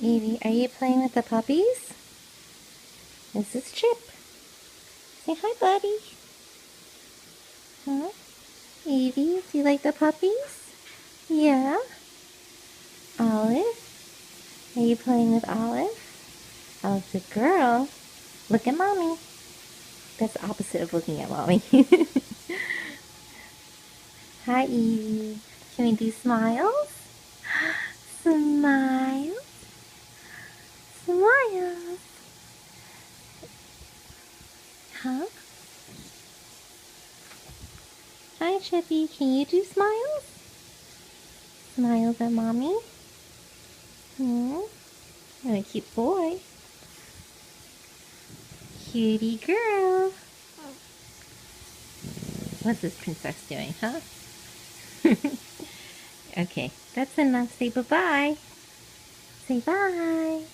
Evie, are you playing with the puppies? This is Chip. Say hi, buddy. Huh? Evie, do you like the puppies? Yeah? Olive? Are you playing with Olive? Oh, good girl. Look at Mommy. That's the opposite of looking at Mommy. Hi, Evie. Can we do smiles? Smiles. Smiles. Huh? Hi, Chippy. Can you do smiles? Smiles at Mommy? What a cute boy. Cutie girl. What's this princess doing, huh? Okay, that's enough. Say bye-bye. Say bye.